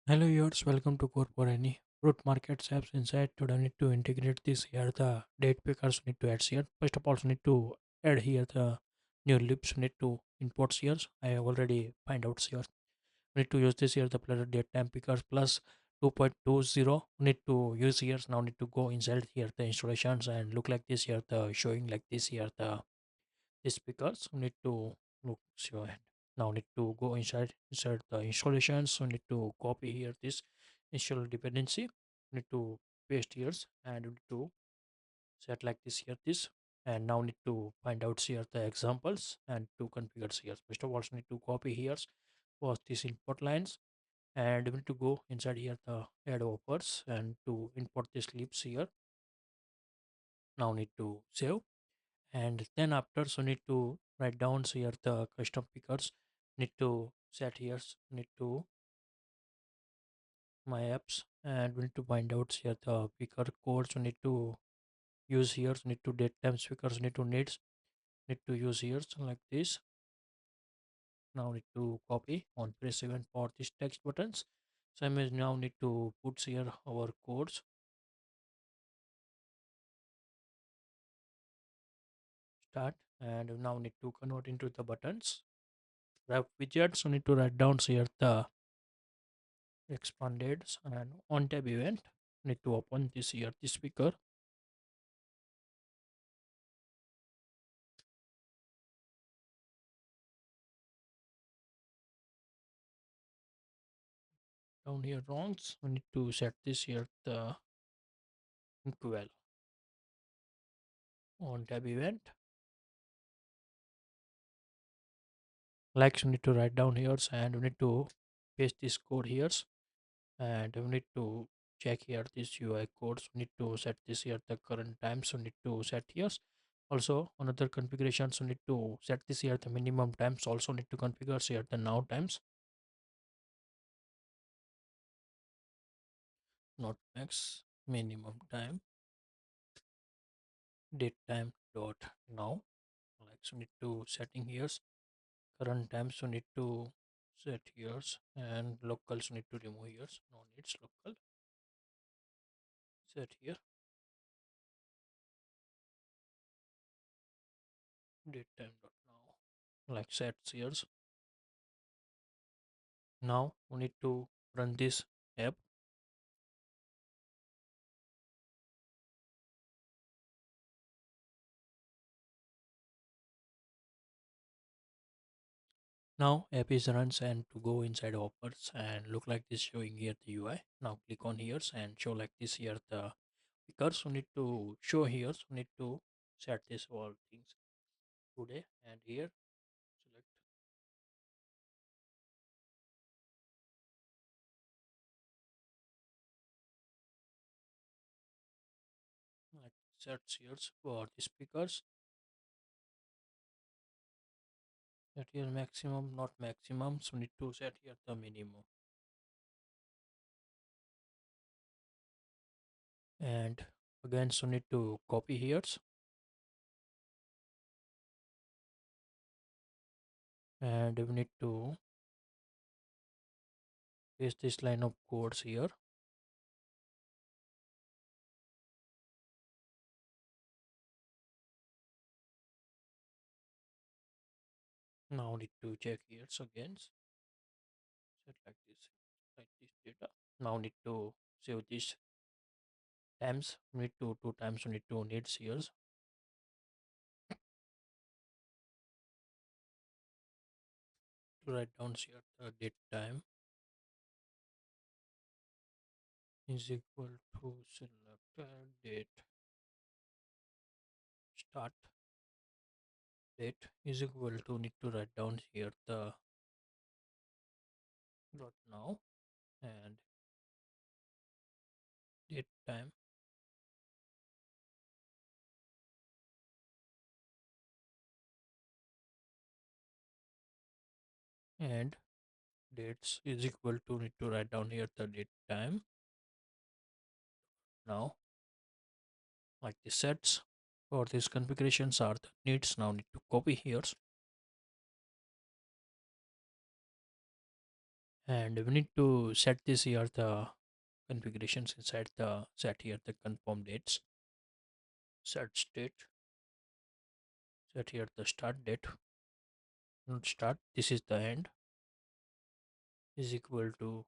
Hello viewers, welcome to CodeForAny. Fruit markets apps inside. Today I need to integrate this here. The date pickers need to add here. First of all, need to add here the new lips need to import here. I have already find out here. Need to use this here the Flutter DateTime Pickers plus 2.20. Need to use here. Now need to go inside here the installations and look like this here the showing like this here the this because we need to look show it. Now need to go inside the installations. So need to copy here this install dependency. Need to paste here and we need to set like this here this. And now need to find out here the examples and to configure here. First of all, need to copy here for these input lines and we need to go inside here the add offers and to import this lips here. Now need to save and then after so need to write down so here the custom pickers need to set here need to my apps and we need to find out here the picker codes we need to use here so need to date times pickers need to need to use here so like this. Now need to copy on press 7 for this text buttons. So I may now need to put here our codes start and now need to convert into the buttons wrap widgets so need to write down so here the expanded and on tab event need to open this here the speaker down here wrongs we need to set this here the equal on tab event like we need to write down here and we need to paste this code here and we need to check here this UI codes we need to set this here the current time so need to set here also another configurations we need to set this here the minimum times also need to configure here the now times not max minimum time date time dot now like so need to setting here current time so need to set here and locals need to remove here no needs local set here date time dot now like set here. Now we need to run this app. Now app is runs and to go inside offers and look like this showing here the UI. Now click on here and show like this here the pickers we need to show here so we need to set this all things today and here select like set here for the speakers set here maximum not maximum so need to set here the minimum and again so need to copy here and we need to paste this line of codes here. Now need to check here so again set like this data. Now need to save this times need to two times need to needs here to write down here the date time is equal to select date start date is equal to need to write down here the dot now and date time and dates is equal to need to write down here the date time now like the sets for these configurations are the needs now need to copy here And we need to set this here the configurations inside the set here the confirm dates, set state, set here the start date, not start, this is the end, is equal to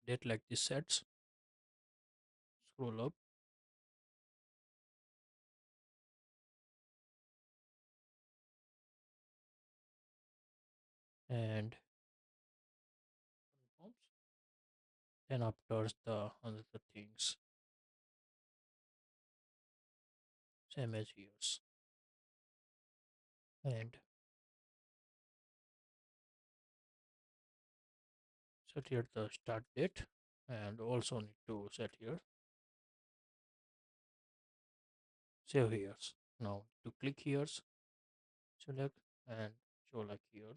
date like this sets, scroll up and confirms. Then after the other things same as yours, and set here the start date, and also need to set here save here. Now to click here, select and show like here,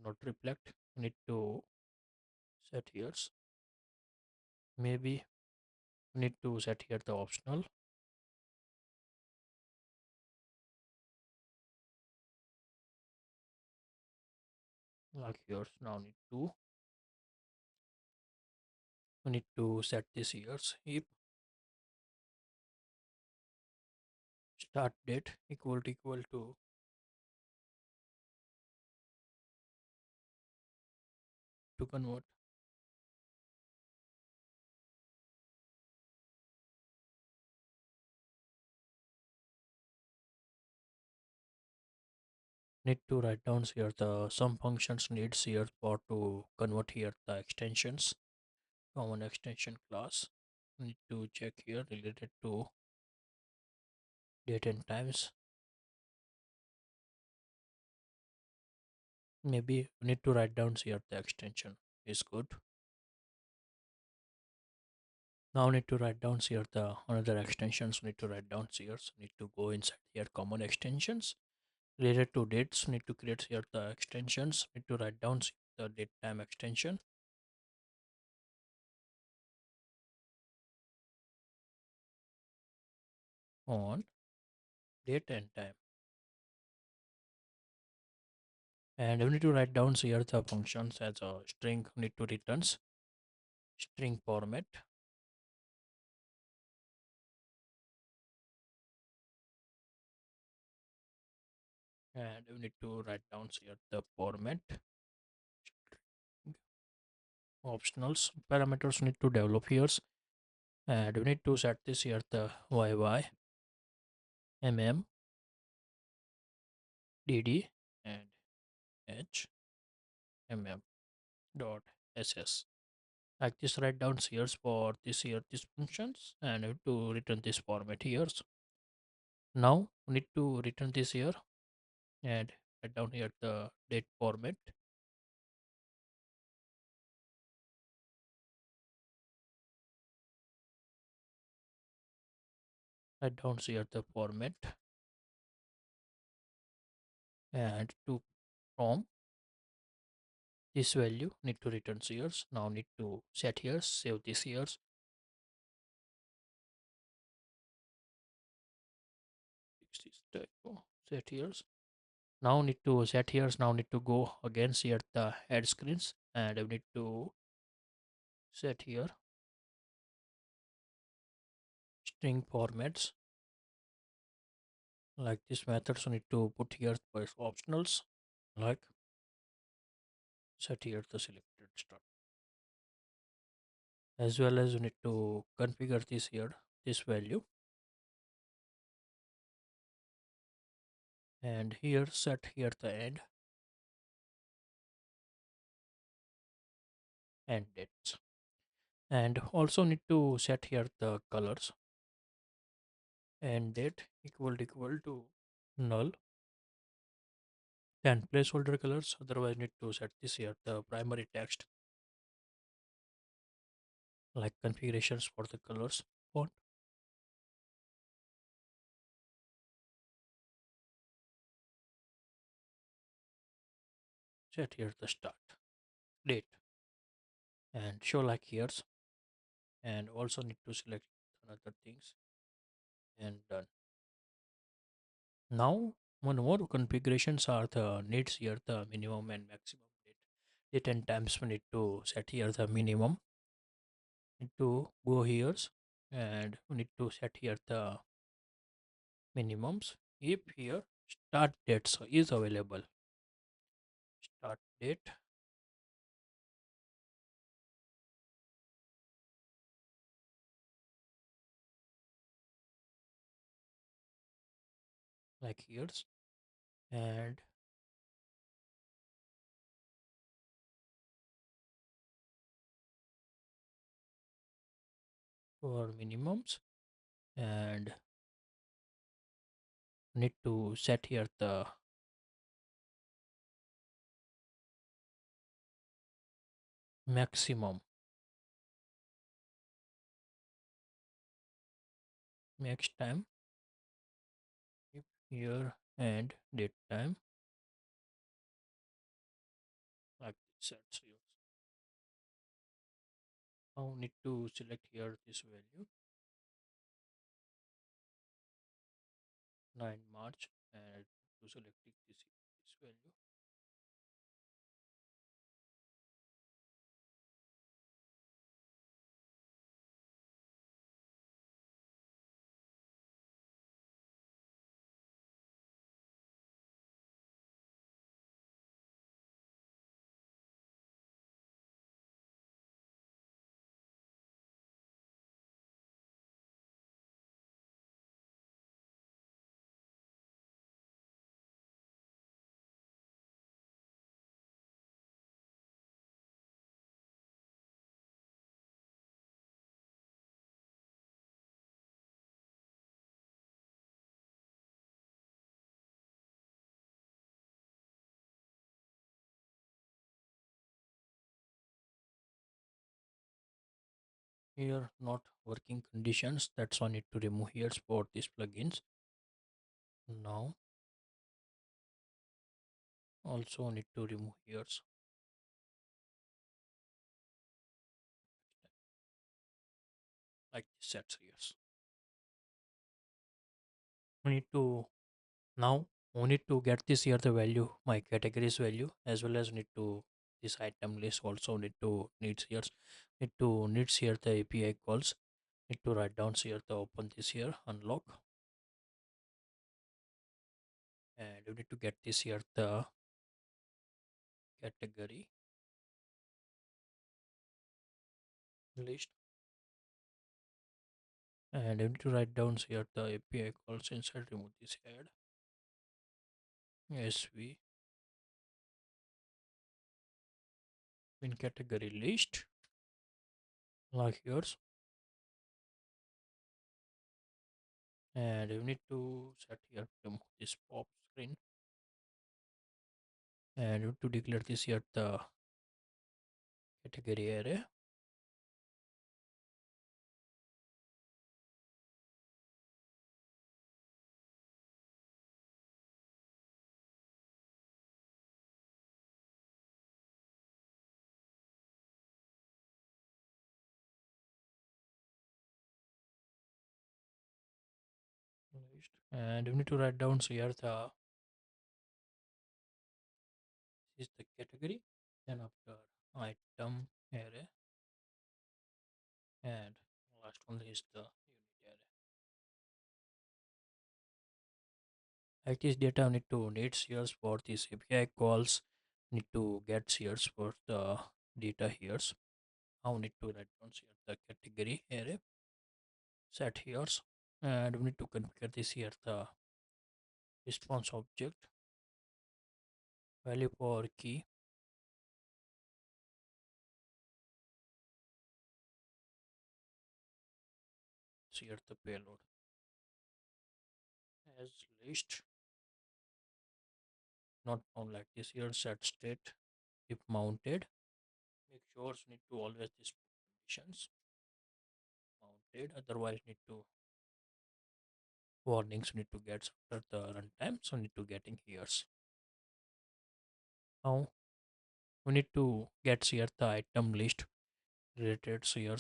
not reflect, need to set here, maybe need to set here the optional like here. Now need to set this here, if start date equal to convert, need to write down here the some functions needs here for to convert here the extensions, common extension class, need to check here related to date and times, maybe we need to write down here the extension is good. Now need to write down here the another extensions, need to write down here, so need to go inside here common extensions related to dates, need to create here the extensions, need to write down the date time extension on date and time, and we need to write down here the functions as a string, need to returns string format, and we need to write down here the format optionals parameters need to develop here, and we need to set this here the yy mm dd and h mm dot ss, like this. Write down here for this here these functions, and we have to return this format here. Now we need to return this here and write down here the date format, write down here the format, and to from this value need to return years. Now need to set here, save this years, fix this typo, set years. Now need to set here, now need to go again here the add screens, and we need to set here string formats, like this method, so need to put here first optionals, like set here the selected start, as well as you need to configure this here this value, and here set here the end dates, and also need to set here the colors, and date equal to null, then placeholder colors, otherwise need to set this here the primary text, like configurations for the colors font, set here the start date and show like here's, and also need to select another things and done. Now one more configurations are the needs here the minimum and maximum date the 10 times we need to set here the minimum. Need to go here and we need to set here the minimums. If here start date so is available, start date like here's, and for minimums, and need to set here the maximum, max time. If here and date time like this sets here. Now need to select here this value 9 March and to select this value. Here not working conditions, that's why I need to remove here for these plugins. Now also need to remove here like this sets here. We need to now we need to get this here the value my categories value, as well as need to this item list also need to needs here, need to needs here the API calls, need to write down here the open this here unlock, and you need to get this here the category list, and you need to write down here the API calls inside remove this add SV in category list like yours, and you need to set here remove this pop screen, and you need to declare this here the category array list, and you need to write down so here the is the category, then after item array, and last one is the unit array. Like this data need to need shares for this API calls, need to get shares for the data here. Now need to write down here the category array set here, and we need to configure this here the response object value for key, here the payload as list, not found like this here set state if mounted, make sure you need to always this conditions mounted, otherwise need to warnings need to get after the runtime, so need to getting here. Now we need to get here the item list related here.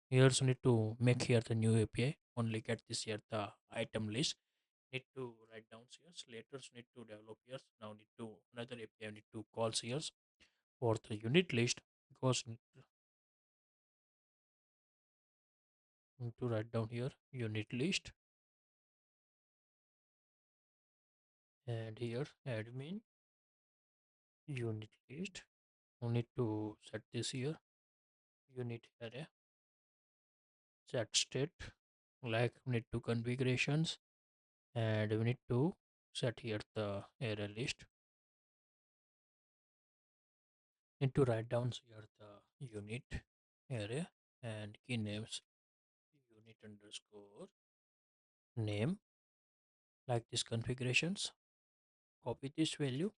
Here we need to make here the new API, only get this here the item list, need to write down here later, need to develop here, now need to another API need to call here, for the unit list, because need to write down here unit list, and here admin unit list. We need to set this here unit array, set state, like we need to configurations, and we need to set here the array list. Need to write down here the unit array and key names unit underscore name, like this configurations. Copy this value,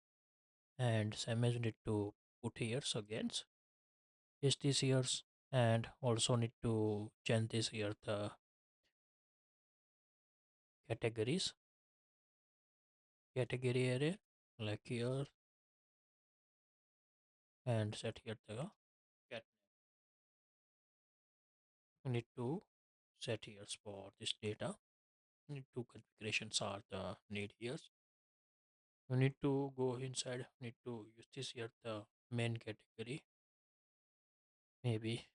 and same as need to put here again paste this here, and also need to change this here the categories, category array, like here, and set here the cat. We need to set here for this data. Need two configurations are the need here. We need to go inside, need to use this here the main category. Maybe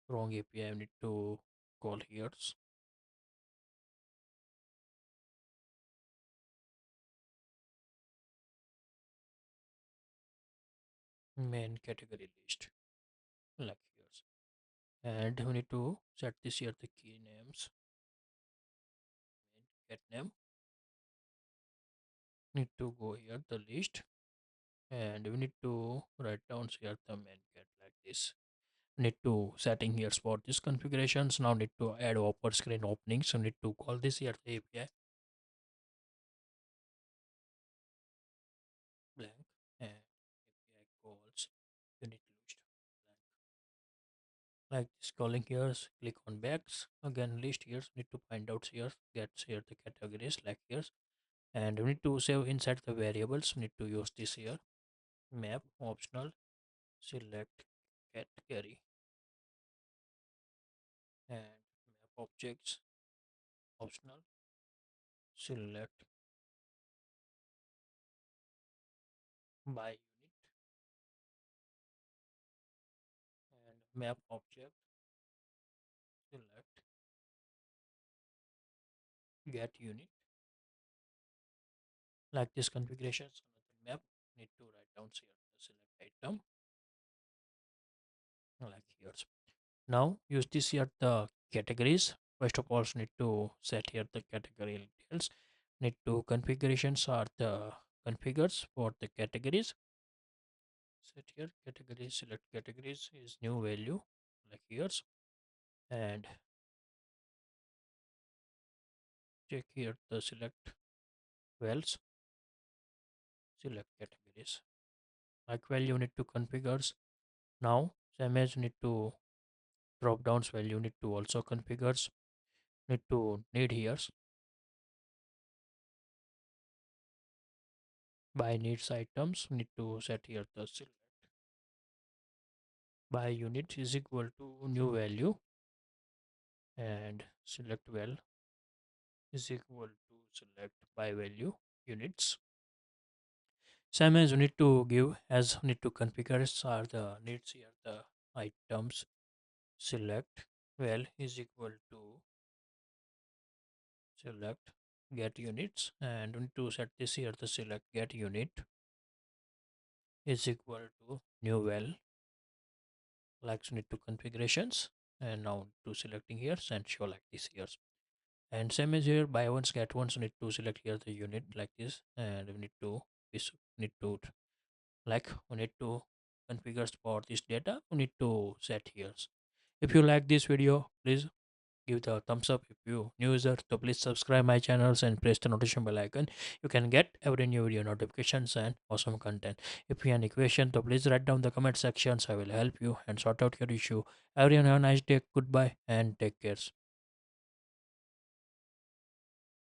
wrong API, I need to call here main category list, like here. And we need to set this here the key names, main get name. Need to go here the list, and we need to write down here the main get, like this. Need to setting here for this configurations. Now need to add upper screen opening, so need to call this here the API blank, and API calls unit list blank, like this. Calling here, click on backs again list here, need to find out here, gets here the categories, like here. And we need to save inside the variables. We need to use this here map optional select category, and map objects optional select by unit, and map object select get unit, like this configurations. Another map need to write down here the select item, like here. Now use this here the categories. First of all, need to set here the category details. Need to configurations are the configures for the categories. Set here categories, select categories is new value, like here. And check here the select wells, select categories, like value need to configures. Now same as need to drop downs value need to also configures, need to need here by needs items, need to set here the select by unit is equal to new value, and select well is equal to select by value units. Same as you need to give as need to configure are the needs here the items select well is equal to select get units, and we need to set this here the select get unit is equal to new well, like so need to configurations, and now to selecting here and show like this here. And same as here buy once get once, need to select here the unit like this, and we need to this need to like we need to configure for this data, we need to set here. If you like this video, please give the thumbs up. If you new user, so please subscribe my channels and press the notification bell icon. You can get every new video notifications and awesome content. If you have any question, so please write down the comment sections. I will help you and sort out your issue. Everyone have a nice day. Goodbye and take care.